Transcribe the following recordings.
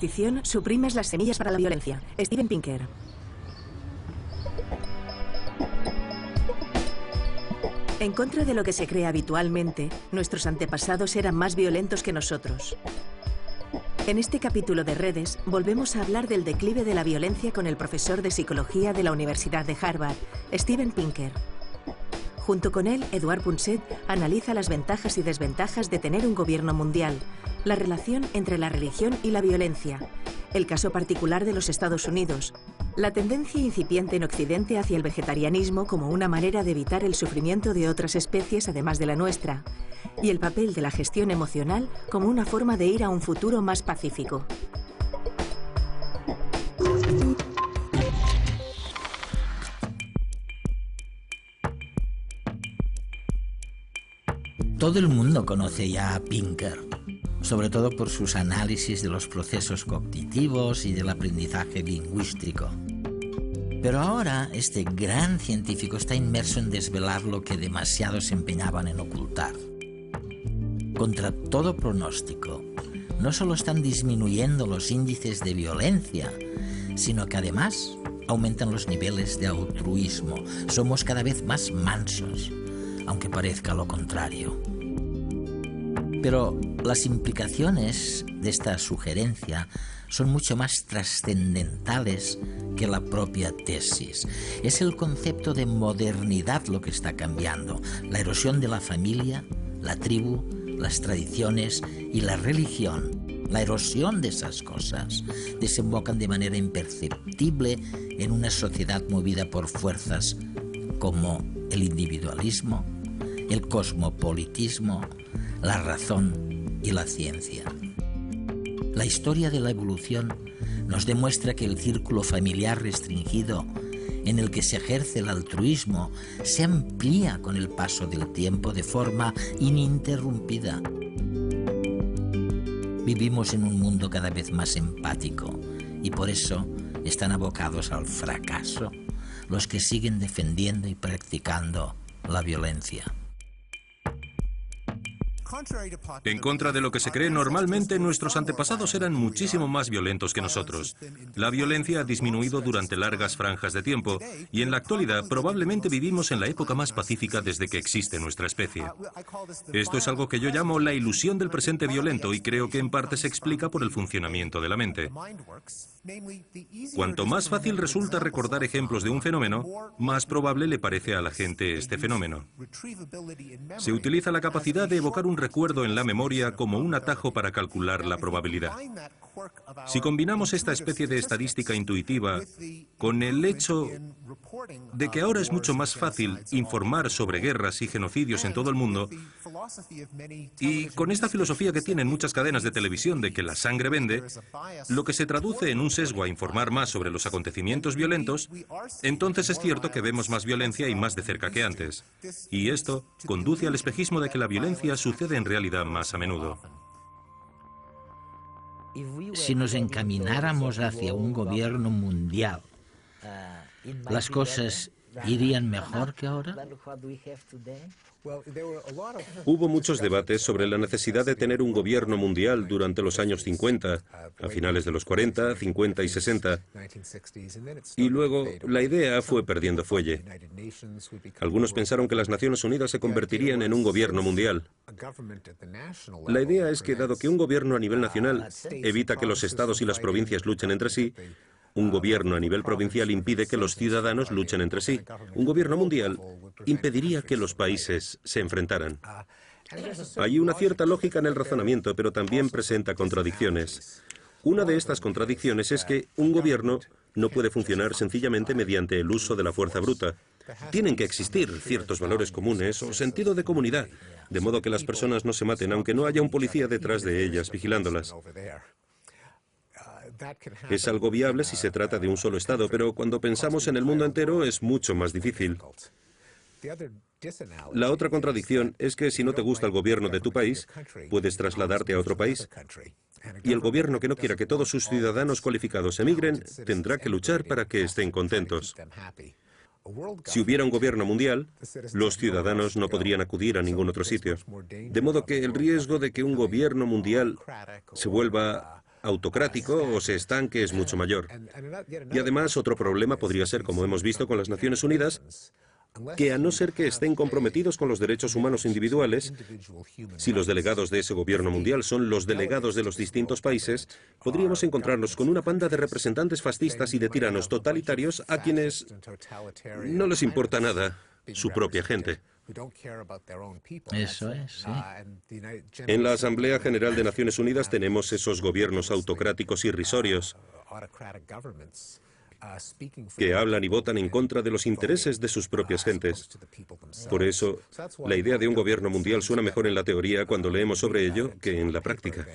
superstición, suprimes las semillas para la violencia. Steven Pinker. En contra de lo que se cree habitualmente, nuestros antepasados eran más violentos que nosotros. En este capítulo de Redes, volvemos a hablar del declive de la violencia con el profesor de psicología de la Universidad de Harvard, Steven Pinker. Junto con él, Edouard Punset analiza las ventajas y desventajas de tener un gobierno mundial, la relación entre la religión y la violencia, el caso particular de los Estados Unidos, la tendencia incipiente en Occidente hacia el vegetarianismo como una manera de evitar el sufrimiento de otras especies además de la nuestra, y el papel de la gestión emocional como una forma de ir a un futuro más pacífico. Todo el mundo conoce ya a Pinker, sobre todo por sus análisis de los procesos cognitivos y del aprendizaje lingüístico. Pero ahora este gran científico está inmerso en desvelar lo que demasiado se empeñaban en ocultar. Contra todo pronóstico, no solo están disminuyendo los índices de violencia, sino que además aumentan los niveles de altruismo. Somos cada vez más mansos, aunque parezca lo contrario. Pero las implicaciones de esta sugerencia son mucho más trascendentales que la propia tesis. Es el concepto de modernidad lo que está cambiando. La erosión de la familia, la tribu, las tradiciones y la religión, la erosión de esas cosas, desembocan de manera imperceptible en una sociedad movida por fuerzas como el individualismo, el cosmopolitismo, la razón y la ciencia. La historia de la evolución nos demuestra que el círculo familiar restringido en el que se ejerce el altruismo se amplía con el paso del tiempo de forma ininterrumpida. Vivimos en un mundo cada vez más empático y por eso están abocados al fracaso los que siguen defendiendo y practicando la violencia. En contra de lo que se cree, normalmente nuestros antepasados eran muchísimo más violentos que nosotros. La violencia ha disminuido durante largas franjas de tiempo y en la actualidad probablemente vivimos en la época más pacífica desde que existe nuestra especie. Esto es algo que yo llamo la ilusión del presente violento y creo que en parte se explica por el funcionamiento de la mente. Cuanto más fácil resulta recordar ejemplos de un fenómeno, más probable le parece a la gente este fenómeno. Se utiliza la capacidad de evocar un recuerdo en la memoria como un atajo para calcular la probabilidad. Si combinamos esta especie de estadística intuitiva con el hecho de que ahora es mucho más fácil informar sobre guerras y genocidios en todo el mundo, y con esta filosofía que tienen muchas cadenas de televisión de que la sangre vende, lo que se traduce en un sesgo a informar más sobre los acontecimientos violentos, entonces es cierto que vemos más violencia y más de cerca que antes. Y esto conduce al espejismo de que la violencia sucede en realidad más a menudo. Si nos encamináramos hacia un gobierno mundial, ¿las cosas irían mejor que ahora? Hubo muchos debates sobre la necesidad de tener un gobierno mundial durante los años 50, a finales de los 40, 50 y 60. Y luego la idea fue perdiendo fuelle. Algunos pensaron que las Naciones Unidas se convertirían en un gobierno mundial. La idea es que, dado que un gobierno a nivel nacional evita que los estados y las provincias luchen entre sí, un gobierno a nivel provincial impide que los ciudadanos luchen entre sí. Un gobierno mundial impediría que los países se enfrentaran. Hay una cierta lógica en el razonamiento, pero también presenta contradicciones. Una de estas contradicciones es que un gobierno no puede funcionar sencillamente mediante el uso de la fuerza bruta. Tienen que existir ciertos valores comunes o sentido de comunidad, de modo que las personas no se maten, aunque no haya un policía detrás de ellas vigilándolas. Es algo viable si se trata de un solo Estado, pero cuando pensamos en el mundo entero es mucho más difícil. La otra contradicción es que si no te gusta el gobierno de tu país, puedes trasladarte a otro país. Y el gobierno que no quiera que todos sus ciudadanos cualificados emigren, tendrá que luchar para que estén contentos. Si hubiera un gobierno mundial, los ciudadanos no podrían acudir a ningún otro sitio. De modo que el riesgo de que un gobierno mundial se vuelva autocrático o se estanque es mucho mayor. Y además, otro problema podría ser, como hemos visto con las Naciones Unidas, que a no ser que estén comprometidos con los derechos humanos individuales, si los delegados de ese gobierno mundial son los delegados de los distintos países, podríamos encontrarnos con una panda de representantes fascistas y de tiranos totalitarios a quienes no les importa nada su propia gente. Eso es, sí. En la Asamblea General de Naciones Unidas tenemos esos gobiernos autocráticos irrisorios que hablan y votan en contra de los intereses de sus propias gentes. Por eso, la idea de un gobierno mundial suena mejor en la teoría cuando leemos sobre ello que en la práctica.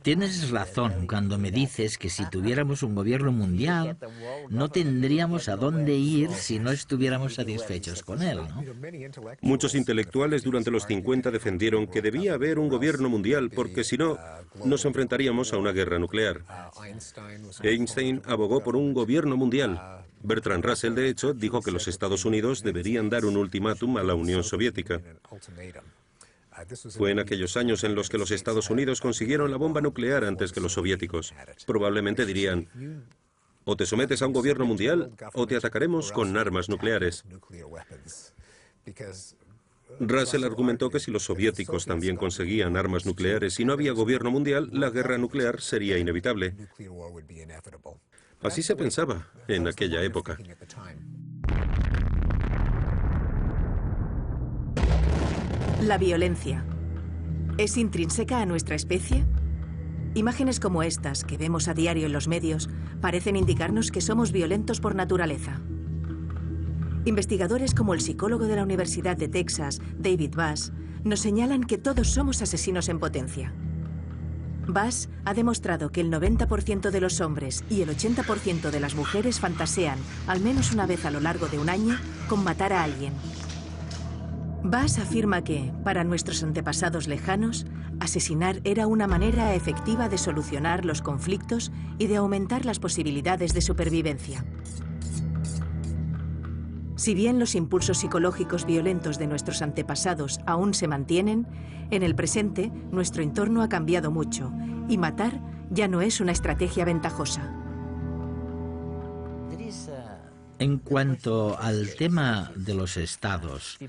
Tienes razón cuando me dices que si tuviéramos un gobierno mundial, no tendríamos a dónde ir si no estuviéramos satisfechos con él, ¿no? Muchos intelectuales durante los 50 defendieron que debía haber un gobierno mundial porque si no, nos enfrentaríamos a una guerra nuclear. Einstein abogó por un gobierno mundial. Bertrand Russell, de hecho, dijo que los Estados Unidos deberían dar un ultimátum a la Unión Soviética. Fue en aquellos años en los que los Estados Unidos consiguieron la bomba nuclear antes que los soviéticos. Probablemente dirían, o te sometes a un gobierno mundial o te atacaremos con armas nucleares. Russell argumentó que si los soviéticos también conseguían armas nucleares y no había gobierno mundial, la guerra nuclear sería inevitable. Así se pensaba en aquella época. La violencia. ¿Es intrínseca a nuestra especie? Imágenes como estas, que vemos a diario en los medios, parecen indicarnos que somos violentos por naturaleza. Investigadores como el psicólogo de la Universidad de Texas, David Bass, nos señalan que todos somos asesinos en potencia. Bass ha demostrado que el 90% de los hombres y el 80% de las mujeres fantasean, al menos una vez a lo largo de un año, con matar a alguien. Bass afirma que, para nuestros antepasados lejanos, asesinar era una manera efectiva de solucionar los conflictos y de aumentar las posibilidades de supervivencia. Si bien los impulsos psicológicos violentos de nuestros antepasados aún se mantienen, en el presente nuestro entorno ha cambiado mucho y matar ya no es una estrategia ventajosa. En cuanto al tema de los estados,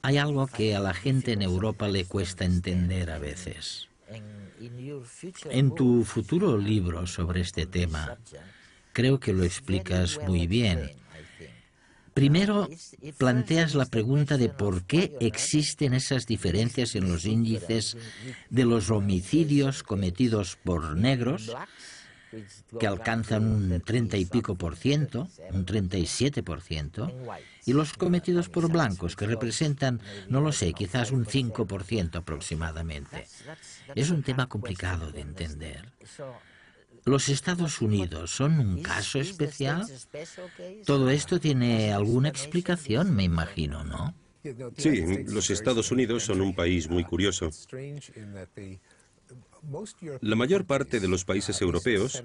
hay algo que a la gente en Europa le cuesta entender a veces. En tu futuro libro sobre este tema, creo que lo explicas muy bien. Primero, planteas la pregunta de por qué existen esas diferencias en los índices de los homicidios cometidos por negros, que alcanzan un 30 y pico por ciento, un 37%, y los cometidos por blancos, que representan, no lo sé, quizás un 5% aproximadamente. Es un tema complicado de entender. ¿Los Estados Unidos son un caso especial? Todo esto tiene alguna explicación, me imagino, ¿no? Sí, los Estados Unidos son un país muy curioso. La mayor parte de los países europeos,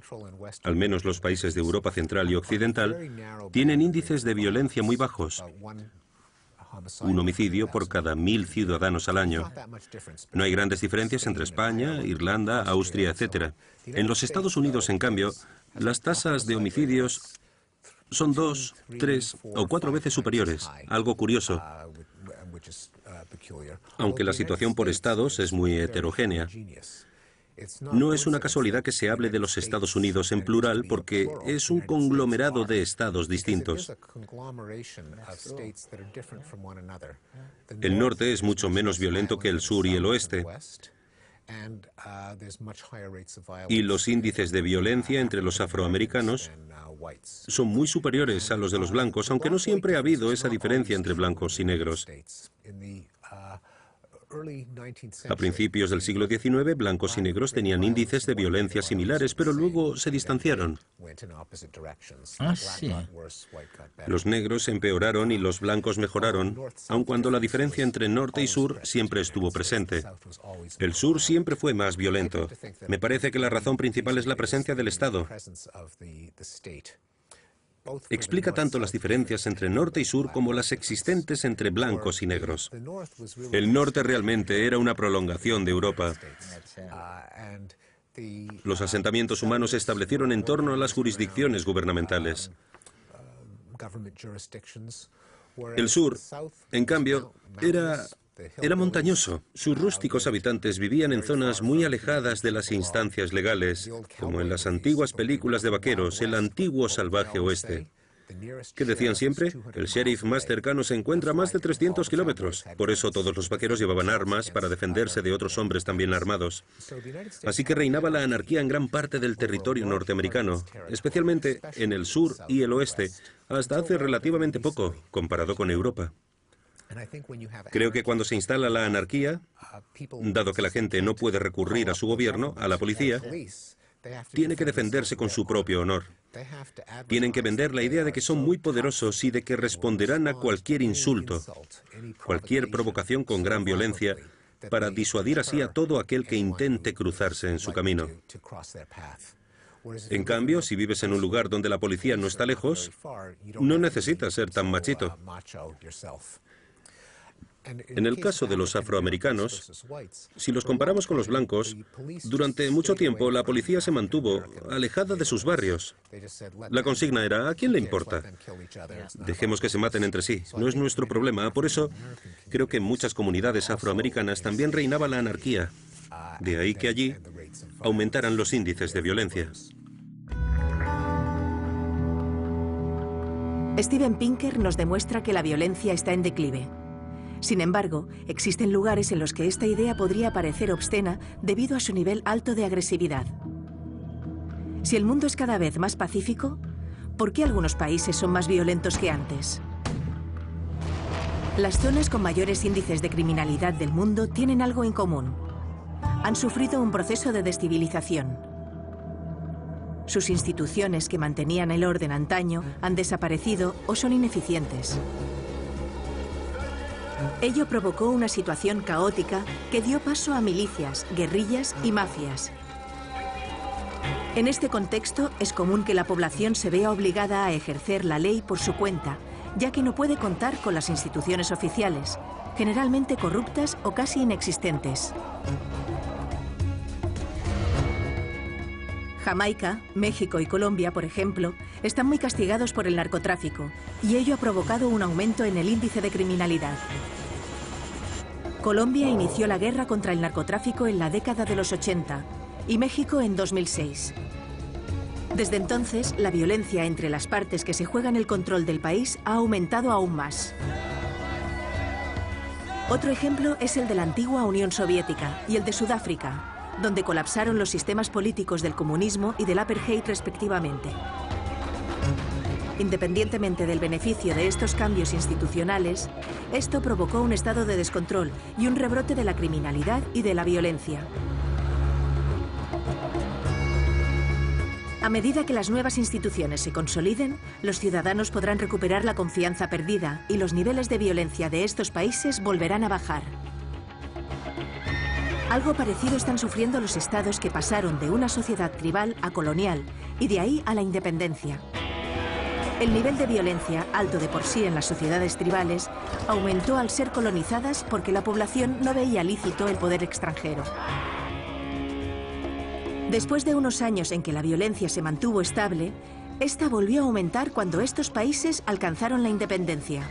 al menos los países de Europa Central y Occidental, tienen índices de violencia muy bajos. Un homicidio por cada 1000 ciudadanos al año. No hay grandes diferencias entre España, Irlanda, Austria, etc. En los Estados Unidos, en cambio, las tasas de homicidios son 2, 3 o 4 veces superiores, algo curioso, aunque la situación por estados es muy heterogénea. No es una casualidad que se hable de los Estados Unidos en plural porque es un conglomerado de estados distintos. El norte es mucho menos violento que el sur y el oeste. Y los índices de violencia entre los afroamericanos son muy superiores a los de los blancos, aunque no siempre ha habido esa diferencia entre blancos y negros. A principios del siglo XIX, blancos y negros tenían índices de violencia similares, pero luego se distanciaron. Ah, sí. Los negros empeoraron y los blancos mejoraron, aun cuando la diferencia entre norte y sur siempre estuvo presente. El sur siempre fue más violento. Me parece que la razón principal es la presencia del Estado. explica tanto las diferencias entre norte y sur como las existentes entre blancos y negros. El norte realmente era una prolongación de Europa. Los asentamientos humanos se establecieron en torno a las jurisdicciones gubernamentales. El sur, en cambio, era montañoso. Sus rústicos habitantes vivían en zonas muy alejadas de las instancias legales, como en las antiguas películas de vaqueros, el antiguo salvaje oeste. ¿Qué decían siempre? El sheriff más cercano se encuentra a más de 300 kilómetros. Por eso todos los vaqueros llevaban armas para defenderse de otros hombres también armados. Así que reinaba la anarquía en gran parte del territorio norteamericano, especialmente en el sur y el oeste, hasta hace relativamente poco, comparado con Europa. Creo que cuando se instala la anarquía, dado que la gente no puede recurrir a su gobierno, a la policía, tiene que defenderse con su propio honor. Tienen que vender la idea de que son muy poderosos y de que responderán a cualquier insulto, cualquier provocación con gran violencia, para disuadir así a todo aquel que intente cruzarse en su camino. En cambio, si vives en un lugar donde la policía no está lejos, no necesitas ser tan machito. En el caso de los afroamericanos, si los comparamos con los blancos, durante mucho tiempo la policía se mantuvo alejada de sus barrios. La consigna era, ¿a quién le importa? Dejemos que se maten entre sí, no es nuestro problema. Por eso, creo que en muchas comunidades afroamericanas también reinaba la anarquía. De ahí que allí aumentaran los índices de violencia. Steven Pinker nos demuestra que la violencia está en declive. Sin embargo, existen lugares en los que esta idea podría parecer obscena debido a su nivel alto de agresividad. Si el mundo es cada vez más pacífico, ¿por qué algunos países son más violentos que antes? Las zonas con mayores índices de criminalidad del mundo tienen algo en común. Han sufrido un proceso de descivilización. Sus instituciones que mantenían el orden antaño han desaparecido o son ineficientes. Ello provocó una situación caótica que dio paso a milicias, guerrillas y mafias. En este contexto, es común que la población se vea obligada a ejercer la ley por su cuenta, ya que no puede contar con las instituciones oficiales, generalmente corruptas o casi inexistentes. Jamaica, México y Colombia, por ejemplo, están muy castigados por el narcotráfico, y ello ha provocado un aumento en el índice de criminalidad. Colombia inició la guerra contra el narcotráfico en la década de los 80 y México en 2006. Desde entonces, la violencia entre las partes que se juegan el control del país ha aumentado aún más. Otro ejemplo es el de la antigua Unión Soviética y el de Sudáfrica, donde colapsaron los sistemas políticos del comunismo y del apartheid respectivamente. Independientemente del beneficio de estos cambios institucionales, esto provocó un estado de descontrol y un rebrote de la criminalidad y de la violencia. A medida que las nuevas instituciones se consoliden, los ciudadanos podrán recuperar la confianza perdida y los niveles de violencia de estos países volverán a bajar. Algo parecido están sufriendo los estados que pasaron de una sociedad tribal a colonial y de ahí a la independencia. El nivel de violencia, alto de por sí en las sociedades tribales, aumentó al ser colonizadas porque la población no veía lícito el poder extranjero. Después de unos años en que la violencia se mantuvo estable, esta volvió a aumentar cuando estos países alcanzaron la independencia.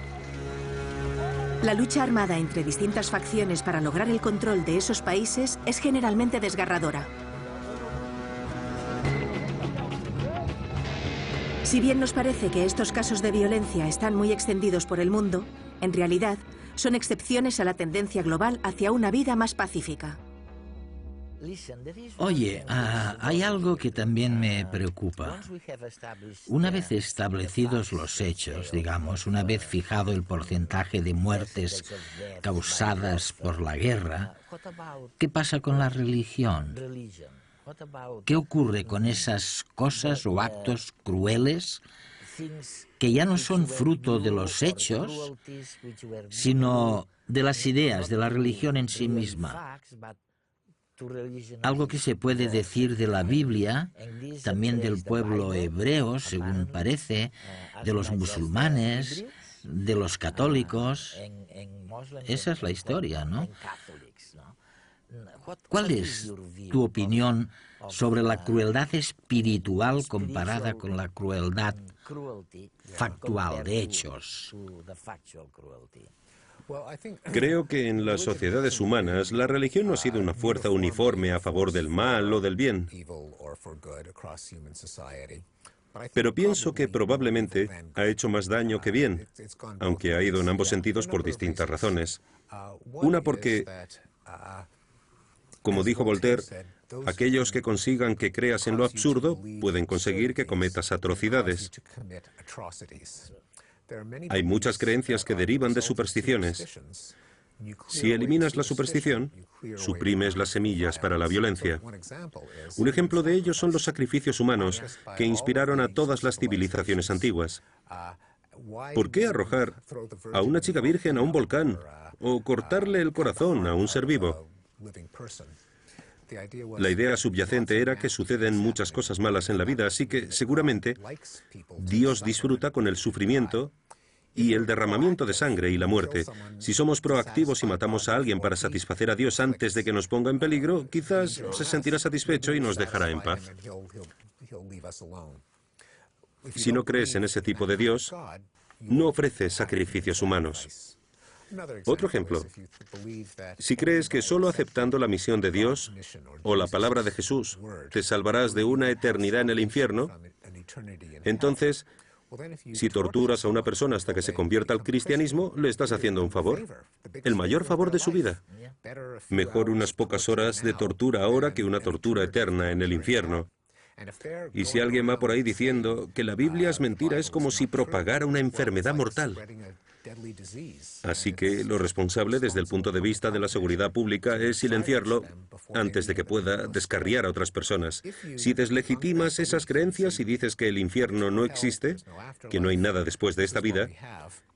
La lucha armada entre distintas facciones para lograr el control de esos países es generalmente desgarradora. Si bien nos parece que estos casos de violencia están muy extendidos por el mundo, en realidad son excepciones a la tendencia global hacia una vida más pacífica. Oye, hay algo que también me preocupa. Una vez establecidos los hechos, digamos, una vez fijado el porcentaje de muertes causadas por la guerra, ¿qué pasa con la religión? ¿Qué ocurre con esas cosas o actos crueles que ya no son fruto de los hechos, sino de las ideas, de la religión en sí misma? Algo que se puede decir de la Biblia, también del pueblo hebreo, según parece, de los musulmanes, de los católicos. Esa es la historia, ¿no? ¿Cuál es tu opinión sobre la crueldad espiritual comparada con la crueldad factual, de hechos? Creo que en las sociedades humanas la religión no ha sido una fuerza uniforme a favor del mal o del bien. Pero pienso que probablemente ha hecho más daño que bien, aunque ha ido en ambos sentidos por distintas razones. Una porque, como dijo Voltaire, aquellos que consigan que creas en lo absurdo pueden conseguir que cometas atrocidades. Hay muchas creencias que derivan de supersticiones. Si eliminas la superstición, suprimes las semillas para la violencia. Un ejemplo de ello son los sacrificios humanos que inspiraron a todas las civilizaciones antiguas. ¿Por qué arrojar a una chica virgen a un volcán o cortarle el corazón a un ser vivo? La idea subyacente era que suceden muchas cosas malas en la vida, así que seguramente Dios disfruta con el sufrimiento y el derramamiento de sangre y la muerte. Si somos proactivos y matamos a alguien para satisfacer a Dios antes de que nos ponga en peligro, quizás se sentirá satisfecho y nos dejará en paz. Si no crees en ese tipo de Dios, no ofreces sacrificios humanos. Otro ejemplo, si crees que solo aceptando la misión de Dios o la palabra de Jesús te salvarás de una eternidad en el infierno, entonces, si torturas a una persona hasta que se convierta al cristianismo, le estás haciendo un favor, el mayor favor de su vida. Mejor unas pocas horas de tortura ahora que una tortura eterna en el infierno. Y si alguien va por ahí diciendo que la Biblia es mentira, es como si propagara una enfermedad mortal. Así que lo responsable desde el punto de vista de la seguridad pública es silenciarlo antes de que pueda descarriar a otras personas. Si deslegitimas esas creencias y dices que el infierno no existe, que no hay nada después de esta vida,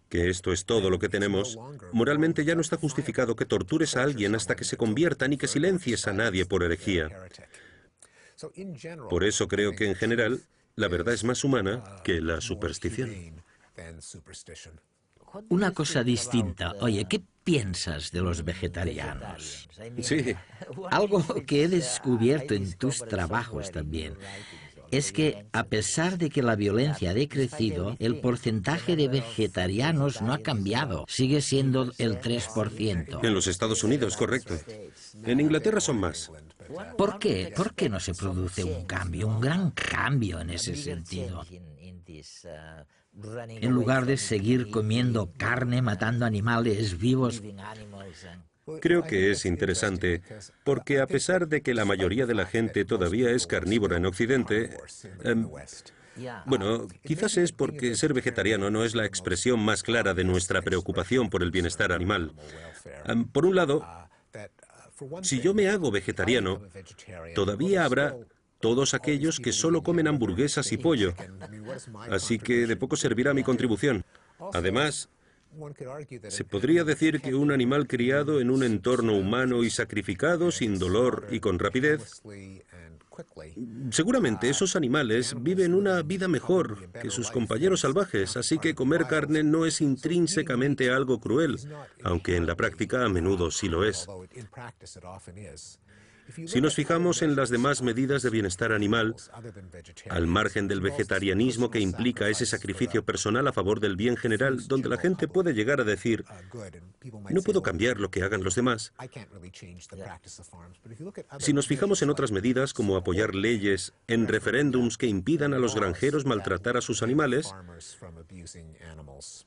que esto es todo lo que tenemos, moralmente ya no está justificado que tortures a alguien hasta que se convierta ni que silencies a nadie por herejía. Por eso creo que en general la verdad es más humana que la superstición. Una cosa distinta. Oye, ¿qué piensas de los vegetarianos? Sí. Algo que he descubierto en tus trabajos también es que, a pesar de que la violencia ha decrecido, el porcentaje de vegetarianos no ha cambiado. Sigue siendo el 3%. En los Estados Unidos, correcto. En Inglaterra son más. ¿Por qué? ¿Por qué no se produce un cambio, un gran cambio en ese sentido? En lugar de seguir comiendo carne, matando animales vivos. Creo que es interesante, porque a pesar de que la mayoría de la gente todavía es carnívora en Occidente, bueno, quizás es porque ser vegetariano no es la expresión más clara de nuestra preocupación por el bienestar animal. Por un lado, si yo me hago vegetariano, todavía habrá todos aquellos que solo comen hamburguesas y pollo. Así que de poco servirá mi contribución. Además, se podría decir que un animal criado en un entorno humano y sacrificado sin dolor y con rapidez, seguramente esos animales viven una vida mejor que sus compañeros salvajes, así que comer carne no es intrínsecamente algo cruel, aunque en la práctica a menudo sí lo es. Si nos fijamos en las demás medidas de bienestar animal, al margen del vegetarianismo que implica ese sacrificio personal a favor del bien general, donde la gente puede llegar a decir, no puedo cambiar lo que hagan los demás. Si nos fijamos en otras medidas, como apoyar leyes en referéndums que impidan a los granjeros maltratar a sus animales,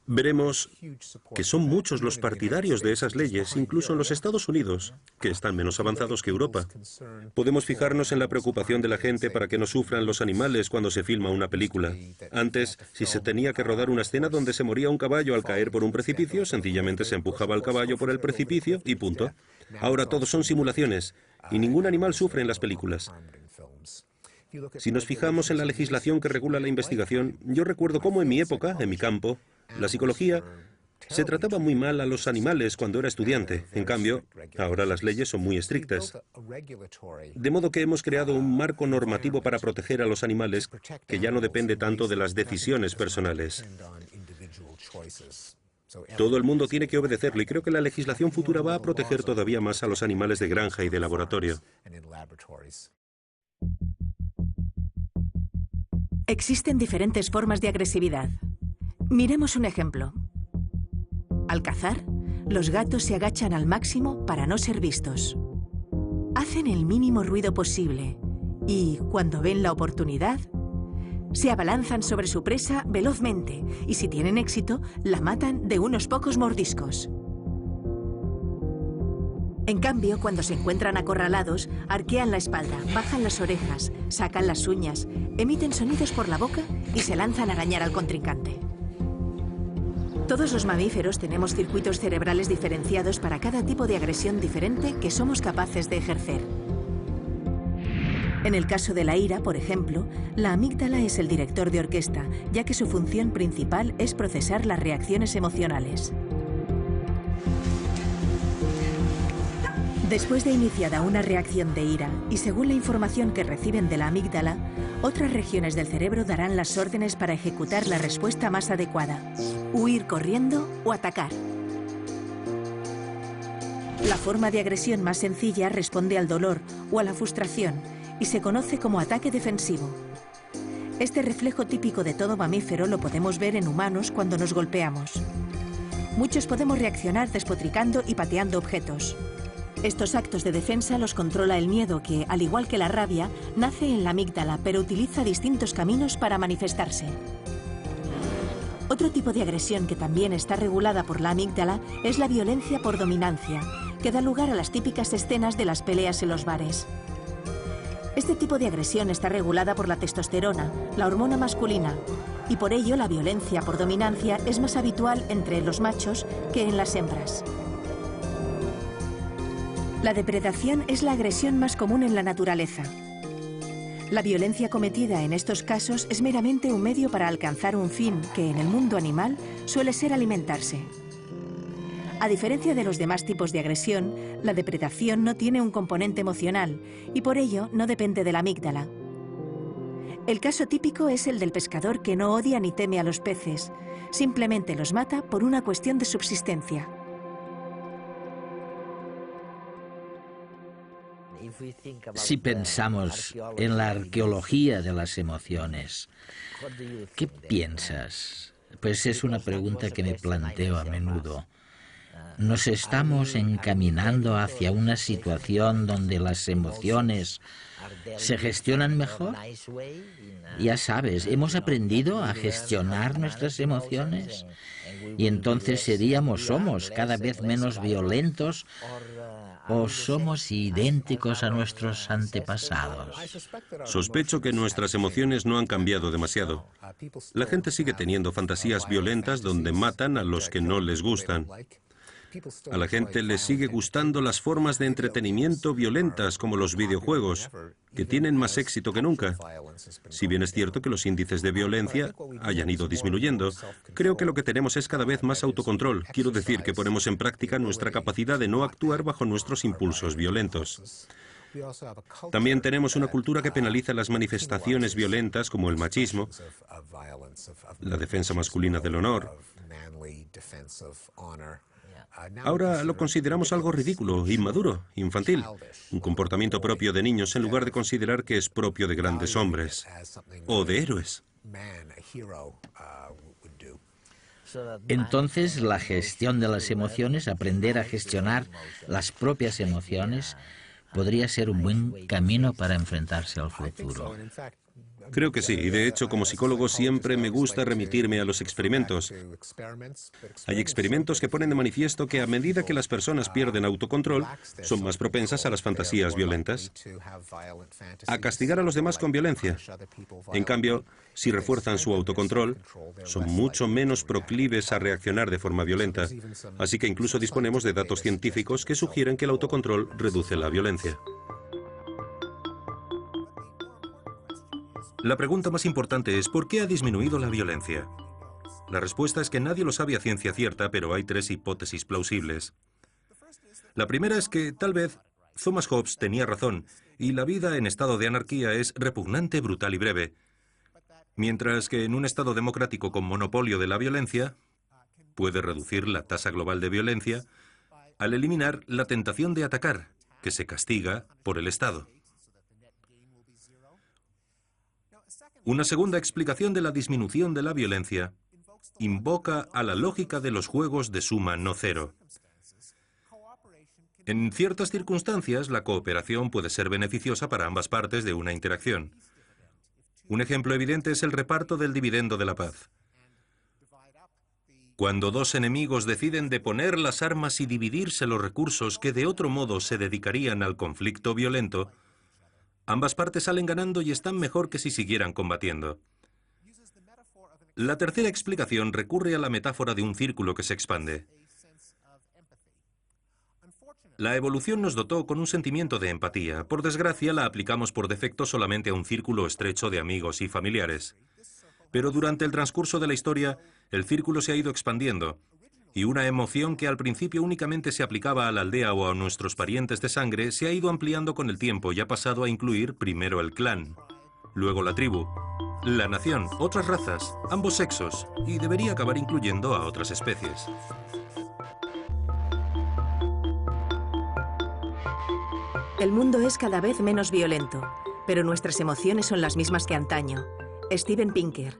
veremos que son muchos los partidarios de esas leyes, incluso en los Estados Unidos, que están menos avanzados que Europa. Podemos fijarnos en la preocupación de la gente para que no sufran los animales cuando se filma una película. Antes, si se tenía que rodar una escena donde se moría un caballo al caer por un precipicio, sencillamente se empujaba al caballo por el precipicio y punto. Ahora todos son simulaciones y ningún animal sufre en las películas. Si nos fijamos en la legislación que regula la investigación, yo recuerdo cómo en mi época, en mi campo, la psicología Se trataba muy mal a los animales cuando era estudiante. En cambio, ahora las leyes son muy estrictas. De modo que hemos creado un marco normativo para proteger a los animales que ya no depende tanto de las decisiones personales. Todo el mundo tiene que obedecerlo y creo que la legislación futura va a proteger todavía más a los animales de granja y de laboratorio. Existen diferentes formas de agresividad. Miremos un ejemplo. Al cazar, los gatos se agachan al máximo para no ser vistos. Hacen el mínimo ruido posible y, cuando ven la oportunidad, se abalanzan sobre su presa velozmente y, si tienen éxito, la matan de unos pocos mordiscos. En cambio, cuando se encuentran acorralados, arquean la espalda, bajan las orejas, sacan las uñas, emiten sonidos por la boca y se lanzan a arañar al contrincante. Todos los mamíferos tenemos circuitos cerebrales diferenciados para cada tipo de agresión diferente que somos capaces de ejercer. En el caso de la ira, por ejemplo, la amígdala es el director de orquesta, ya que su función principal es procesar las reacciones emocionales. Después de iniciada una reacción de ira, y según la información que reciben de la amígdala, otras regiones del cerebro darán las órdenes para ejecutar la respuesta más adecuada: huir corriendo o atacar. La forma de agresión más sencilla responde al dolor o a la frustración y se conoce como ataque defensivo. Este reflejo típico de todo mamífero lo podemos ver en humanos cuando nos golpeamos. Muchos podemos reaccionar despotricando y pateando objetos. Estos actos de defensa los controla el miedo que, al igual que la rabia, nace en la amígdala, pero utiliza distintos caminos para manifestarse. Otro tipo de agresión que también está regulada por la amígdala es la violencia por dominancia, que da lugar a las típicas escenas de las peleas en los bares. Este tipo de agresión está regulada por la testosterona, la hormona masculina, y por ello la violencia por dominancia es más habitual entre los machos que en las hembras. La depredación es la agresión más común en la naturaleza. La violencia cometida en estos casos es meramente un medio para alcanzar un fin que en el mundo animal suele ser alimentarse. A diferencia de los demás tipos de agresión, la depredación no tiene un componente emocional y por ello no depende de la amígdala. El caso típico es el del pescador que no odia ni teme a los peces, simplemente los mata por una cuestión de subsistencia. Si pensamos en la arqueología de las emociones, ¿qué piensas? Pues es una pregunta que me planteo a menudo. ¿Nos estamos encaminando hacia una situación donde las emociones se gestionan mejor? Ya sabes, hemos aprendido a gestionar nuestras emociones y entonces somos cada vez menos violentos o somos idénticos a nuestros antepasados. Sospecho que nuestras emociones no han cambiado demasiado. La gente sigue teniendo fantasías violentas donde matan a los que no les gustan. A la gente le sigue gustando las formas de entretenimiento violentas como los videojuegos, que tienen más éxito que nunca. Si bien es cierto que los índices de violencia hayan ido disminuyendo, creo que lo que tenemos es cada vez más autocontrol. Quiero decir que ponemos en práctica nuestra capacidad de no actuar bajo nuestros impulsos violentos. También tenemos una cultura que penaliza las manifestaciones violentas como el machismo, la defensa masculina del honor. Ahora lo consideramos algo ridículo, inmaduro, infantil, un comportamiento propio de niños en lugar de considerar que es propio de grandes hombres o de héroes. Entonces, la gestión de las emociones, aprender a gestionar las propias emociones, podría ser un buen camino para enfrentarse al futuro. Creo que sí, y de hecho, como psicólogo siempre me gusta remitirme a los experimentos. Hay experimentos que ponen de manifiesto que a medida que las personas pierden autocontrol, son más propensas a las fantasías violentas, a castigar a los demás con violencia. En cambio, si refuerzan su autocontrol, son mucho menos proclives a reaccionar de forma violenta. Así que incluso disponemos de datos científicos que sugieren que el autocontrol reduce la violencia. La pregunta más importante es ¿por qué ha disminuido la violencia? La respuesta es que nadie lo sabe a ciencia cierta, pero hay 3 hipótesis plausibles. La primera es que, tal vez, Thomas Hobbes tenía razón, y la vida en estado de anarquía es repugnante, brutal y breve, mientras que en un estado democrático con monopolio de la violencia, puede reducir la tasa global de violencia al eliminar la tentación de atacar, que se castiga por el Estado. Una segunda explicación de la disminución de la violencia invoca a la lógica de los juegos de suma no cero. En ciertas circunstancias, la cooperación puede ser beneficiosa para ambas partes de una interacción. Un ejemplo evidente es el reparto del dividendo de la paz. Cuando 2 enemigos deciden deponer las armas y dividirse los recursos que de otro modo se dedicarían al conflicto violento, ambas partes salen ganando y están mejor que si siguieran combatiendo. La tercera explicación recurre a la metáfora de un círculo que se expande. La evolución nos dotó con un sentimiento de empatía. Por desgracia, la aplicamos por defecto solamente a un círculo estrecho de amigos y familiares. Pero durante el transcurso de la historia, el círculo se ha ido expandiendo, y una emoción que al principio únicamente se aplicaba a la aldea o a nuestros parientes de sangre se ha ido ampliando con el tiempo y ha pasado a incluir primero el clan, luego la tribu, la nación, otras razas, ambos sexos, y debería acabar incluyendo a otras especies. El mundo es cada vez menos violento, pero nuestras emociones son las mismas que antaño. Steven Pinker.